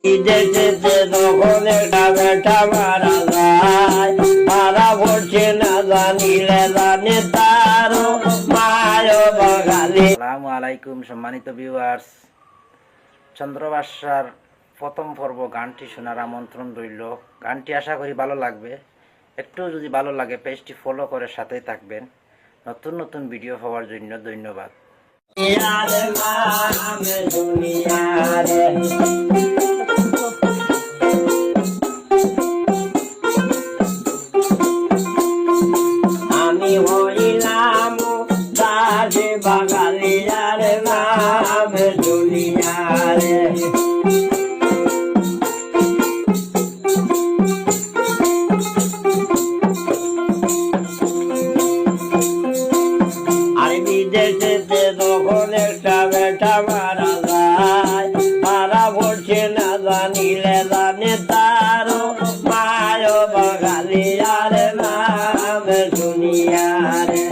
বিদেশেতে যখন একটা বেটা মারা যায়, মারা পড়ছে না জানিলে জানে তারও মায় বাঙালি। আসসালামু আলাইকুম সম্মানিত ভিউয়ার্স, চন্দ্রবাসার প্রথম পর্ব গানটি শোনার আমন্ত্রণ রইল। গানটি আশা করি ভালো লাগবে। একটু যদি ভালো লাগে পেজটি ফলো করে সাথেই থাকবেন। নতুন নতুন ভিডিও পাওয়ার জন্য ধন্যবাদ। আমি হইলাম রাজে বাঙালিয়ার নাম দুনিয়ারে। আর বিদেশেতে যখন একটা বেটা মারা যায়, মারা পড়ছে না জানিলে জানে তারও মায় বাঙালিয়ার নাম দুনিয়ারে।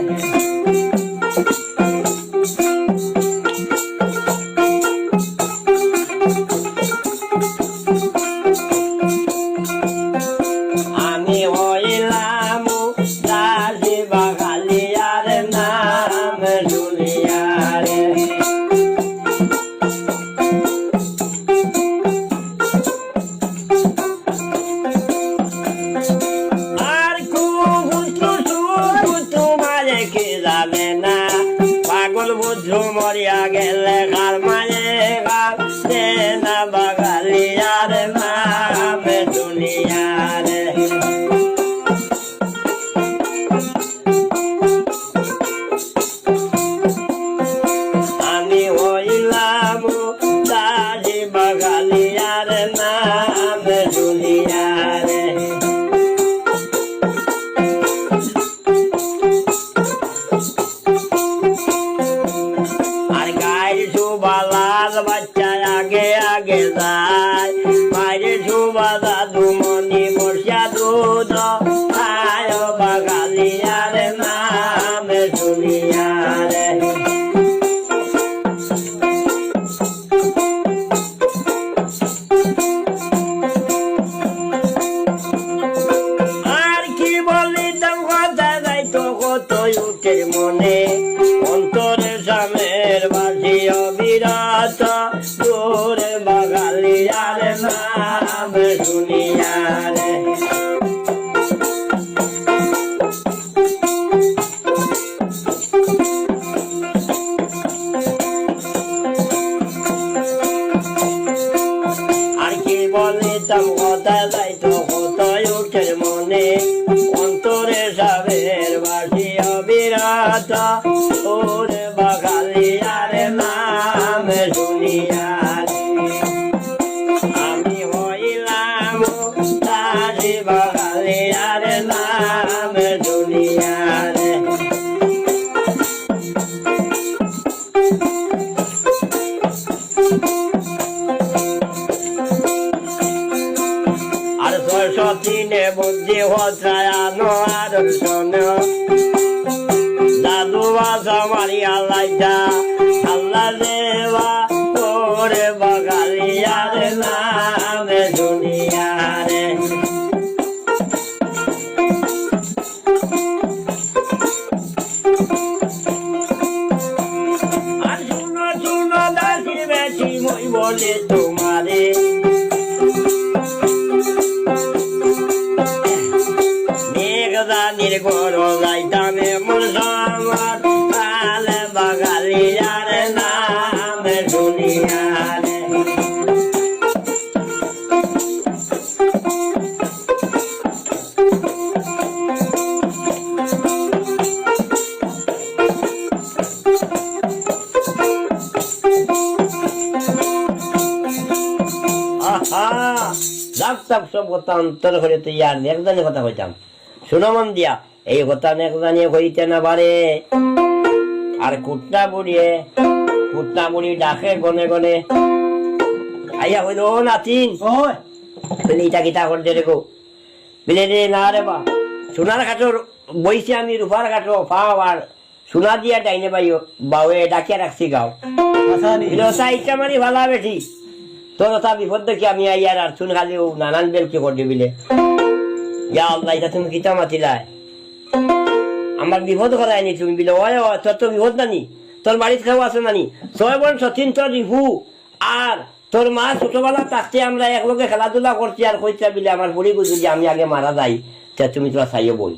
আমি হইলাম রাজে বাঙালিয়ার নাম দুনিয়ারে। আর তোমারে কে জানে না, পাগল বুদ্ধ মরিয়া গেলে কার মায়ে গাল দে না বাঙালিয়ার নাম দুনিয়ারে। আমি হইলাম রাজে বাঙালিয়ার নাম দুনিয়ারে। আর গায়ের শোভা লাল বাচ্চা আগে আগে যায়, মায়ের শোভা দাদু মনি বর্ষা দুধ খায় বাঙালিয়ার নাম দুনিয়ারে। আর কি বলিতাম কথা যাইতো কত উঠে মনে, অন্তরে সামের বাসি অবিরত তোরে বাঙালিয়ার নাম দুনিয়ারে। আর কি বলিতাম কথা যাইতো কত উঠে মনে, অন্তরে সাবের বাসি অবিরত ওরে বাঙালিয়ার নাম দুনিয়ারে। আমি হইলাম রাজে বাঙালিয়ার নাম দুনিয়ারে। আর ৬০৩ বুদ্ধি হত্রায় আনো আর শোন, দাদু বাসা মারিয়া লাইটা আল্লাহ দেবা ওরে বাঙালিয়ার নাম দুনিয়ারে। আর শুনো শুনো দাসি বেশি মই বলে তোমারে, মেঘদানির গরো যাইতামে মোর আমার কালে বাঙালিয়ার নাম দুনিয়ারে। লাখ সব কথা অন্তর করে তো ইয়ার একজনের কথা কইতাম। শুনো মন দিয়া, এই কথা একজনে কইতে না পারে। আর কুটনা বুড়ি ডাকে গনে গনে আইয়া হইল, ও নাতিন বলে ইটা কিতা করছে রে গো, বলে রে না রে বা সোনার কাঠর বইছে আমি রূপার কাঠো পাও আর সোনা দিয়া ডাইনে পাইও বাউে ডাকিয়া রাখছি গাও ইটা মারি ভালা বেঠি তোর কথা বিপদ দেখি আমি আইয়ার আর শুন খালি নানান বেল কি করে দিবিলে ইয়া আল্লাহ এটা তুমি কিতা মাতিলাই আমার বিপদ করায়নি তুমি বিলে ওই তোর তো বিপদ নানি তোর বাড়িতে খাওয়া আছে নানি 6 বোন সচিন তোর রিভু আর তোর মা ছোটবেলা থাকতে আমরা একলগে খেলাধুলা করছি আর কইতা বিলে আমার বুড়ি বুঝি যে আমি আগে মারা যাই তা তুমি তোরা চাইও বল